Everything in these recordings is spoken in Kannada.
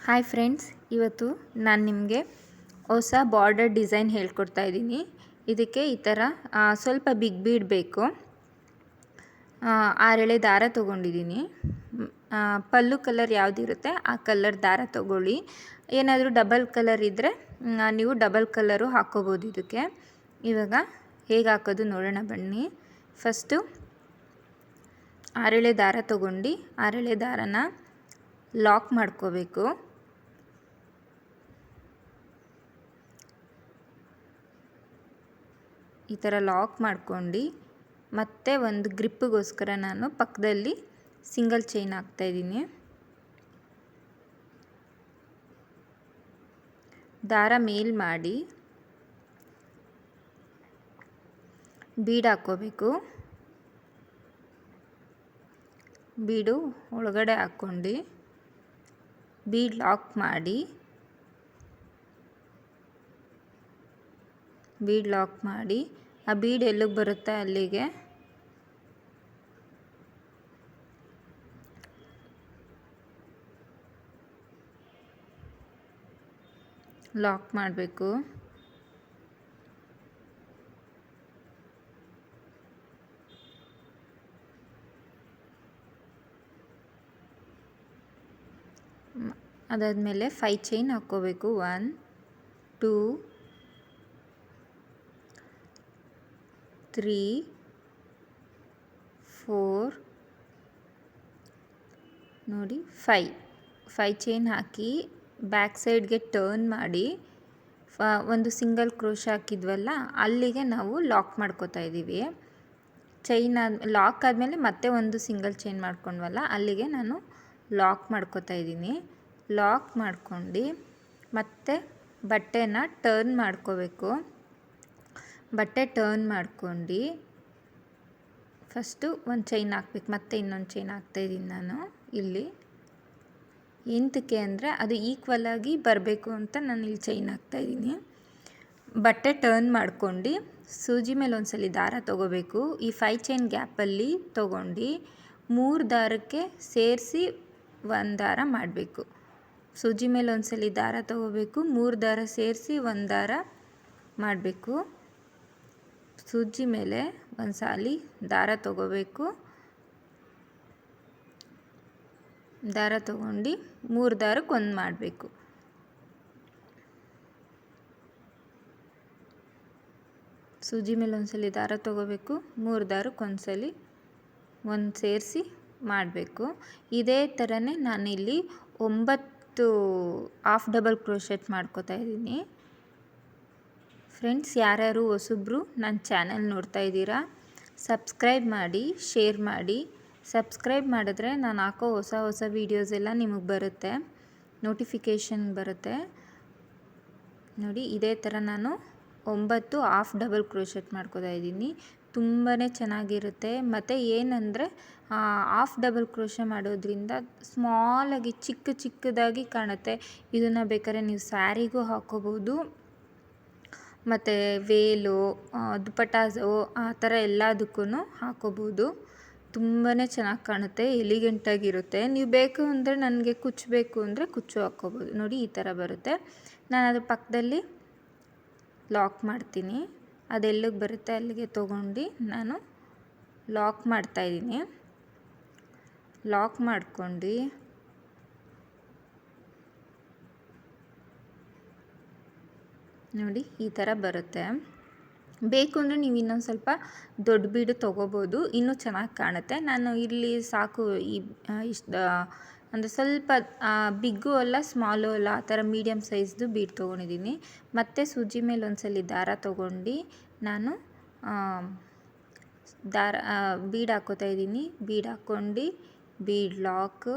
ಹಾಯ್ ಫ್ರೆಂಡ್ಸ್, ಇವತ್ತು ನಾನು ನಿಮಗೆ ಹೊಸ ಬಾರ್ಡರ್ ಡಿಸೈನ್ ಹೇಳ್ಕೊಡ್ತಾ ಇದ್ದೀನಿ. ಇದಕ್ಕೆ ಈ ಥರ ಸ್ವಲ್ಪ ಬಿಗ್ ಬೀಡ್ ಬೇಕು. 6 ಎಳೆ ದಾರ ತೊಗೊಂಡಿದ್ದೀನಿ. ಪಲ್ಲು ಕಲರ್ ಯಾವುದಿರುತ್ತೆ ಆ ಕಲರ್ ದಾರ ತೊಗೊಳ್ಳಿ. ಏನಾದರೂ ಡಬಲ್ ಕಲರ್ ಇದ್ದರೆ ನೀವು ಡಬಲ್ ಕಲರು ಹಾಕ್ಕೋಬೋದು ಇದಕ್ಕೆ. ಇವಾಗ ಹೇಗೆ ಹಾಕೋದು ನೋಡೋಣ ಬನ್ನಿ. ಫಸ್ಟು 6 ಎಳೆ ದಾರ ತೊಗೊಂಡು 6 ಎಳೆ ದಾರನ ಲಾಕ್ ಮಾಡ್ಕೋಬೇಕು. ಈ ಥರ ಲಾಕ್ ಮಾಡ್ಕೊಂಡು ಮತ್ತೆ ಒಂದು ಗ್ರಿಪ್ಪಿಗೋಸ್ಕರ ನಾನು ಪಕ್ಕದಲ್ಲಿ ಸಿಂಗಲ್ ಚೈನ್ ಹಾಕ್ತಾಯಿದ್ದೀನಿ. ದಾರ ಮೇಲ್ ಮಾಡಿ ಬೀಡ್ ಹಾಕ್ಕೋಬೇಕು. ಬೀಡು ಒಳಗಡೆ ಹಾಕ್ಕೊಂಡು ಬೀಡ್ ಲಾಕ್ ಮಾಡಿ ಆ ಬೀಡ್ ಎಲ್ಲಿಗೆ ಬರುತ್ತೆ ಅಲ್ಲಿಗೆ ಲಾಕ್ ಮಾಡಬೇಕು. ಅದಾದಮೇಲೆ 5 ಚೈನ್ ಹಾಕ್ಕೋಬೇಕು. 1 2 3 4 ನೋಡಿ 5 ಚೈನ್ ಹಾಕಿ ಬ್ಯಾಕ್ ಸೈಡ್ಗೆ ಟರ್ನ್ ಮಾಡಿ ಒಂದು ಸಿಂಗಲ್ ಕ್ರೋಶ ಹಾಕಿದ್ವಲ್ಲ ಅಲ್ಲಿಗೆ ನಾವು ಲಾಕ್ ಮಾಡ್ಕೋತಾ ಇದ್ದೀವಿ. ಚೈನ್ ಲಾಕ್ ಆದಮೇಲೆ ಮತ್ತೆ ಒಂದು ಸಿಂಗಲ್ ಚೈನ್ ಮಾಡ್ಕೊಂಡ್ವಲ್ಲ ಅಲ್ಲಿಗೆ ನಾನು ಲಾಕ್ ಮಾಡ್ಕೋತಾ ಇದ್ದೀನಿ. ಲಾಕ್ ಮಾಡ್ಕೊಂಡು ಮತ್ತೆ ಬಟ್ಟೆನ ಟರ್ನ್ ಮಾಡ್ಕೋಬೇಕು. ಬಟ್ಟೆ ಟರ್ನ್ ಮಾಡ್ಕೊಂಡು ಫಸ್ಟು ಒಂದು ಚೈನ್ ಹಾಕ್ಬೇಕು. ಮತ್ತೆ ಇನ್ನೊಂದು ಚೈನ್ ಹಾಕ್ತಾಯಿದ್ದೀನಿ ನಾನು ಇಲ್ಲಿ. ಎಂತಕ್ಕೆ ಅಂದರೆ ಅದು ಈಕ್ವಲಾಗಿ ಬರಬೇಕು ಅಂತ ನಾನು ಇಲ್ಲಿ ಚೈನ್ ಹಾಕ್ತಾಯಿದ್ದೀನಿ. ಬಟ್ಟೆ ಟರ್ನ್ ಮಾಡ್ಕೊಂಡು ಸೂಜಿ ಮೇಲೆ ಒಂದ್ಸಲಿ ದಾರ ತೊಗೋಬೇಕು. ಈ 5 ಚೈನ್ ಗ್ಯಾಪಲ್ಲಿ ತೊಗೊಂಡು 3 ದಾರಕ್ಕೆ ಸೇರಿಸಿ 1 ದಾರ ಮಾಡಬೇಕು. ಸೂಜಿ ಮೇಲೆ ಒಂದ್ಸಲಿ ದಾರ ತೊಗೋಬೇಕು, 3 ದಾರ ಸೇರಿಸಿ 1 ದಾರ ಮಾಡಬೇಕು. ಸೂಜಿ ಮೇಲೆ ಒಂದು ಸಾಲಿ ದಾರ ತೊಗೋಬೇಕು. ದಾರ ತೊಗೊಂಡು 3 ದಾರಕ್ಕೆ 1 ಮಾಡಬೇಕು. ಸೂಜಿ ಮೇಲೆ ಒಂದ್ಸಲಿ ದಾರ ತೊಗೋಬೇಕು, 3 ದಾರಕ್ಕೆ ಒಂದ್ಸಲಿ 1 ಸೇರಿಸಿ ಮಾಡಬೇಕು. ಇದೇ ಥರನೇ ನಾನಿಲ್ಲಿ 9 ಹಾಫ್ ಡಬಲ್ ಕ್ರೋಶೆಟ್ ಮಾಡ್ಕೋತಾ ಇದ್ದೀನಿ. ಫ್ರೆಂಡ್ಸ್, ಯಾರ್ಯಾರು ಹೊಸಬ್ರು ನನ್ನ ಚಾನಲ್ ನೋಡ್ತಾ ಇದ್ದೀರಾ ಸಬ್ಸ್ಕ್ರೈಬ್ ಮಾಡಿ, ಶೇರ್ ಮಾಡಿ. ಸಬ್ಸ್ಕ್ರೈಬ್ ಮಾಡಿದ್ರೆ ನಾನು ಹಾಕೋ ಹೊಸ ವೀಡಿಯೋಸ್ ಎಲ್ಲ ನಿಮಗೆ ಬರುತ್ತೆ, ನೋಟಿಫಿಕೇಷನ್ ಬರುತ್ತೆ. ನೋಡಿ, ಇದೇ ಥರ ನಾನು 9 ಹಾಫ್ ಡಬಲ್ ಕ್ರೋಶೆಟ್ ಮಾಡ್ಕೋತಾ ಇದ್ದೀನಿ. ತುಂಬಾ ಚೆನ್ನಾಗಿರುತ್ತೆ. ಮತ್ತು ಏನಂದರೆ ಹಾಫ್ ಡಬಲ್ ಕ್ರೋಶೆ ಮಾಡೋದ್ರಿಂದ ಸ್ಮಾಲಾಗಿ ಚಿಕ್ಕದಾಗಿ ಕಾಣುತ್ತೆ. ಇದನ್ನು ಬೇಕಾದ್ರೆ ನೀವು ಸ್ಯಾರಿಗೂ ಹಾಕ್ಕೋಬೋದು, ಮತ್ತು ವೇಲು, ದುಪಟ್ಟಾಸು ಆ ಥರ ಎಲ್ಲದಕ್ಕೂ ಹಾಕ್ಕೋಬೋದು. ತುಂಬಾ ಚೆನ್ನಾಗಿ ಕಾಣುತ್ತೆ, ಎಲಿಗೆಂಟಾಗಿರುತ್ತೆ. ನೀವು ಬೇಕು ಅಂದರೆ ನನಗೆ ಕುಚ್ಚು ಬೇಕು ಅಂದರೆ ಕುಚ್ಚು ಹಾಕ್ಕೋಬೋದು. ನೋಡಿ, ಈ ಥರ ಬರುತ್ತೆ. ನಾನು ಅದ್ರ ಪಕ್ಕದಲ್ಲಿ ಲಾಕ್ ಮಾಡ್ತೀನಿ. ಅದೆಲ್ಲಿಗೆ ಬರುತ್ತೆ ಅಲ್ಲಿಗೆ ತೊಗೊಂಡು ನಾನು ಲಾಕ್ ಮಾಡ್ತಾಯಿದ್ದೀನಿ. ಲಾಕ್ ಮಾಡ್ಕೊಂಡು ನೋಡಿ ಈ ಥರ ಬರುತ್ತೆ. ಬೇಕು ಅಂದರೆ ನೀವು ಇನ್ನೊಂದು ಸ್ವಲ್ಪ ದೊಡ್ಡ ಬೀಡು ತೊಗೋಬೋದು, ಇನ್ನೂ ಚೆನ್ನಾಗಿ ಕಾಣುತ್ತೆ. ನಾನು ಇಲ್ಲಿ ಸಾಕು ಇಷ್ಟು ಅಂದರೆ ಸ್ವಲ್ಪ ಬಿಗ್ಗು ಅಲ್ಲ ಸ್ಮಾಲು ಅಲ್ಲ, ಆ ಥರ ಮೀಡಿಯಮ್ ಸೈಜ್ದು ಬೀಡ್ ತೊಗೊಂಡಿದ್ದೀನಿ. ಮತ್ತು ಸೂಜಿ ಮೇಲೆ ಒಂದ್ಸಲಿ ದಾರ ತೊಗೊಂಡು ನಾನು ಬೀಡ್ ಹಾಕ್ಕೋತಾ ಇದ್ದೀನಿ. ಬೀಡ್ ಹಾಕ್ಕೊಂಡು ಬೀಡ್ ಲಾಕ್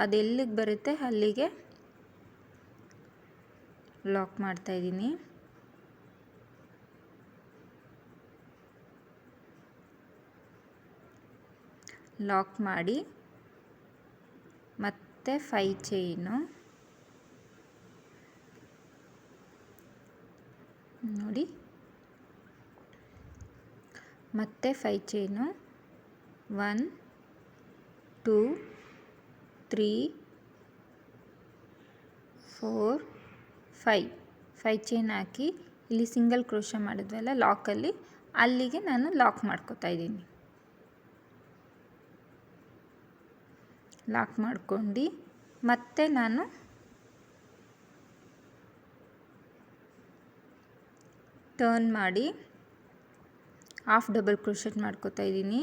ಅದೆಲ್ಲಿಗೆ ಬರುತ್ತೆ ಅಲ್ಲಿಗೆ ಲಾಕ್ ಮಾಡ್ತಾಯಿದ್ದೀನಿ. ಲಾಕ್ ಮಾಡಿ ಮತ್ತೆ 5 ಚೈನು ನೋಡಿ, ಮತ್ತೆ 5 ಚೈನು 1 2 3 4 5 ಚೈನ್ ಹಾಕಿ ಇಲ್ಲಿ ಸಿಂಗಲ್ ಕ್ರೋಶ ಮಾಡಿದ್ವಲ್ಲ ಲಾಕಲ್ಲಿ, ಅಲ್ಲಿಗೆ ನಾನು ಲಾಕ್ ಮಾಡ್ಕೊತಾ ಇದ್ದೀನಿ. ಲಾಕ್ ಮಾಡ್ಕೊಂಡು ಮತ್ತೆ ನಾನು ಟರ್ನ್ ಮಾಡಿ ಹಾಫ್ ಡಬಲ್ ಕ್ರೋಶೆಟ್ ಮಾಡ್ಕೊತಾ ಇದ್ದೀನಿ.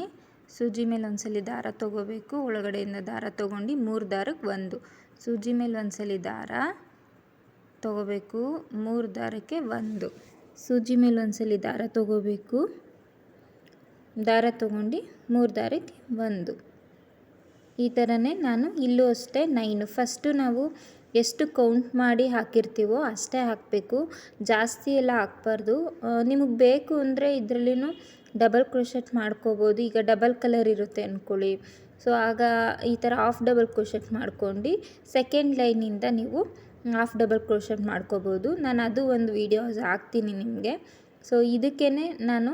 ಸೂಜಿ ಮೇಲೆ ಒಂದ್ಸಲಿ ದಾರ ತೊಗೋಬೇಕು, ಒಳಗಡೆಯಿಂದ ದಾರ ತೊಗೊಂಡು 3 ದಾರಕ್ಕೆ 1, ಸೂಜಿ ಮೇಲೆ ಒಂದ್ಸಲಿ ದಾರ ತೊಗೋಬೇಕು, 3 ದಾರಕ್ಕೆ 1, ಸೂಜಿ ಮೇಲೆ ಒಂದ್ಸಲಿ ದಾರ ತೊಗೋಬೇಕು, ದಾರ ತೊಗೊಂಡು 3 ದಾರಕ್ಕೆ 1. ಈ ಥರನೇ ನಾನು ಇಲ್ಲೂ ಅಷ್ಟೇ 9. ಫಸ್ಟು ನಾವು ಎಷ್ಟು ಕೌಂಟ್ ಮಾಡಿ ಹಾಕಿರ್ತೀವೋ ಅಷ್ಟೇ ಹಾಕಬೇಕು, ಜಾಸ್ತಿ ಎಲ್ಲ ಹಾಕ್ಬಾರ್ದು. ನಿಮಗೆ ಬೇಕು ಅಂದರೆ ಇದರಲ್ಲಿನೂ ಡಬಲ್ ಕ್ರೋಶೆಟ್ ಮಾಡ್ಕೋಬೋದು. ಈಗ ಡಬಲ್ ಕಲರ್ ಇರುತ್ತೆ ಅಂದ್ಕೊಳ್ಳಿ, ಸೊ ಆಗ ಈ ಥರ ಹಾಫ್ ಡಬಲ್ ಕ್ರೋಶೆಟ್ ಮಾಡ್ಕೊಂಡು ಸೆಕೆಂಡ್ ಲೈನಿಂದ ನೀವು ಹಾಫ್ ಡಬಲ್ ಕ್ರೋಶೆಟ್ ಮಾಡ್ಕೋಬೋದು. ನಾನು ಅದು ಒಂದು ವೀಡಿಯೋಸ್ ಹಾಕ್ತೀನಿ ನಿಮಗೆ. ಸೊ ಇದಕ್ಕೇ ನಾನು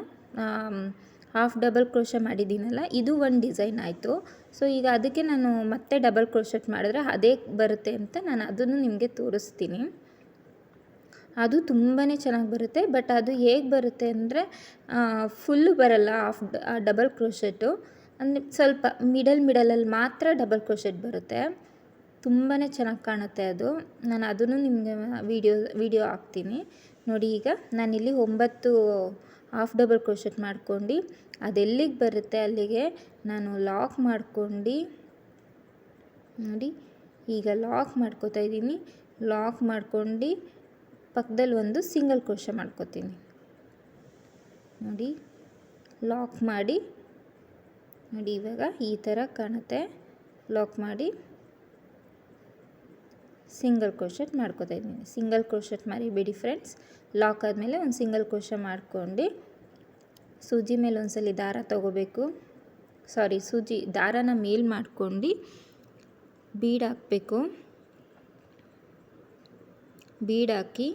ಹಾಫ್ ಡಬಲ್ ಕ್ರೋಶೆ ಮಾಡಿದ್ದೀನಲ್ಲ, ಇದು ಒಂದು ಡಿಸೈನ್ ಆಯಿತು. ಸೊ ಈಗ ಅದಕ್ಕೆ ನಾನು ಮತ್ತೆ ಡಬಲ್ ಕ್ರೋಶೆಟ್ ಮಾಡಿದ್ರೆ ಅದೇ ಬರುತ್ತೆ ಅಂತ ನಾನು ಅದನ್ನು ನಿಮಗೆ ತೋರಿಸ್ತೀನಿ. ಅದು ತುಂಬಾ ಚೆನ್ನಾಗಿ ಬರುತ್ತೆ. ಬಟ್ ಅದು ಹೇಗೆ ಬರುತ್ತೆ ಅಂದರೆ ಫುಲ್ಲು ಬರಲ್ಲ ಡಬಲ್ ಕ್ರೋಶೆಟ್ಟು, ಅಂದರೆ ಸ್ವಲ್ಪ ಮಿಡಲಲ್ಲಿ ಮಾತ್ರ ಡಬಲ್ ಕ್ರೋಶೆಟ್ ಬರುತ್ತೆ. ತುಂಬಾ ಚೆನ್ನಾಗಿ ಕಾಣುತ್ತೆ ಅದು. ನಾನು ಅದನ್ನು ನಿಮಗೆ ವಿಡಿಯೋ ಹಾಕ್ತೀನಿ ನೋಡಿ. ಈಗ ನಾನಿಲ್ಲಿ 9 ಹಾಫ್ ಡಬಲ್ ಕ್ರೋಶೆಟ್ ಮಾಡ್ಕೊಂಡು ಅದೆಲ್ಲಿಗೆ ಬರುತ್ತೆ ಅಲ್ಲಿಗೆ ನಾನು ಲಾಕ್ ಮಾಡ್ಕೊಂಡು ನೋಡಿ. ಈಗ ಲಾಕ್ ಮಾಡ್ಕೋತಾ ಇದ್ದೀನಿ. ಲಾಕ್ ಮಾಡ್ಕೊಂಡು ಪಕ್ಕದಲ್ಲಿ ಒಂದು ಸಿಂಗಲ್ ಕ್ರೋಶೆ ಮಾಡ್ಕೋತೀನಿ ನೋಡಿ. ಲಾಕ್ ಮಾಡಿ ನೋಡಿ, ಇವಾಗ ಈ ಥರ ಕಾಣುತ್ತೆ. ಲಾಕ್ ಮಾಡಿ ಸಿಂಗಲ್ ಕ್ರೋಶೆಟ್ ಮಾಡ್ಕೋತಾ ಇದ್ದೀನಿ. ಸಿಂಗಲ್ ಕ್ರೋಶೆಟ್ ಮರಿಬೇಡಿ ಫ್ರೆಂಡ್ಸ್. ಲಾಕ್ ಆದಮೇಲೆ ಒಂದು ಸಿಂಗಲ್ ಕ್ರೋಶೆ ಮಾಡ್ಕೊಂಡು ಸೂಜಿ ಮೇಲೆ ಒಂದ್ಸಲಿ ದಾರ ತೊಗೋಬೇಕು, ಸೂಜಿ ದಾರನ ಮೇಲ್ ಮಾಡ್ಕೊಂಡು ಬೀಡ್ ಹಾಕಬೇಕು. ಬೀಡ್ ಹಾಕಿ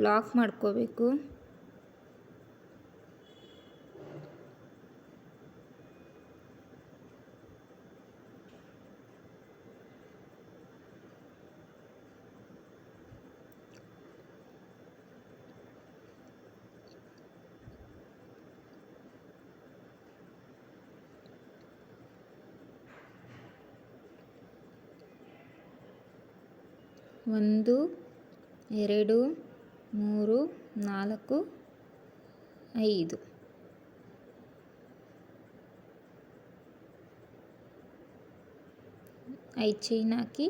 ಲಾಕ್ ಮಾಡ್ಕೋಬೇಕು. ಒಂದು 2 3 4 5 ಚೈನ್ ಹಾಕಿ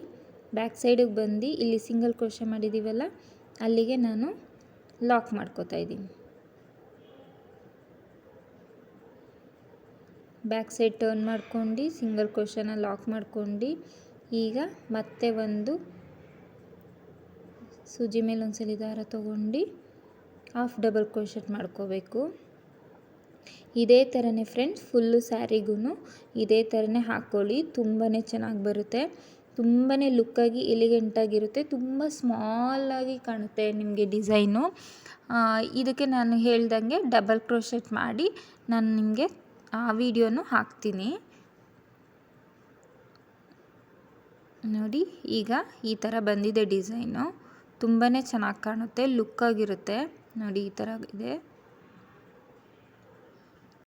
ಬ್ಯಾಕ್ ಸೈಡಿಗೆ ಬಂದು ಇಲ್ಲಿ ಸಿಂಗಲ್ ಕ್ರೋಶೆ ಮಾಡಿದ್ದೀವಲ್ಲ ಅಲ್ಲಿಗೆ ನಾನು ಲಾಕ್ ಮಾಡ್ಕೋತಾ ಇದ್ದೀನಿ. ಬ್ಯಾಕ್ ಸೈಡ್ ಟರ್ನ್ ಮಾಡ್ಕೊಂಡು ಸಿಂಗಲ್ ಕ್ರೋಶೆನ ಲಾಕ್ ಮಾಡ್ಕೊಂಡು ಈಗ ಮತ್ತೆ ಒಂದು ಸೂಜಿ ಮೇಲೆ ಒಂದ್ಸಲಿ ದಾರ ತೊಗೊಂಡು ಹಾಫ್ ಡಬಲ್ ಕ್ರೋಶೆಟ್ ಮಾಡ್ಕೋಬೇಕು. ಇದೇ ಥರನೇ ಫ್ರೆಂಡ್ಸ್ ಫುಲ್ಲು ಸ್ಯಾರಿಗೂ ಇದೇ ಥರನೇ ಹಾಕ್ಕೊಳ್ಳಿ. ತುಂಬಾ ಚೆನ್ನಾಗಿ ಬರುತ್ತೆ, ತುಂಬಾ ಲುಕ್ಕಾಗಿ ಎಲಿಗೆಂಟಾಗಿರುತ್ತೆ, ತುಂಬ ಸ್ಮಾಲಾಗಿ ಕಾಣುತ್ತೆ ನಿಮಗೆ ಡಿಸೈನು. ಇದಕ್ಕೆ ನಾನು ಹೇಳ್ದಂಗೆ ಡಬಲ್ ಕ್ರೋಶೆಟ್ ಮಾಡಿ ನಾನು ನಿಮಗೆ ಆ ವಿಡಿಯೋನು ಹಾಕ್ತೀನಿ ನೋಡಿ. ಈಗ ಈ ಥರ ಬಂದಿದೆ ಡಿಸೈನು, ತುಂಬಾ ಚೆನ್ನಾಗಿ ಕಾಣುತ್ತೆ, ಲುಕ್ಕಾಗಿರುತ್ತೆ ನೋಡಿ. ಈ ಥರ ಇದೆ.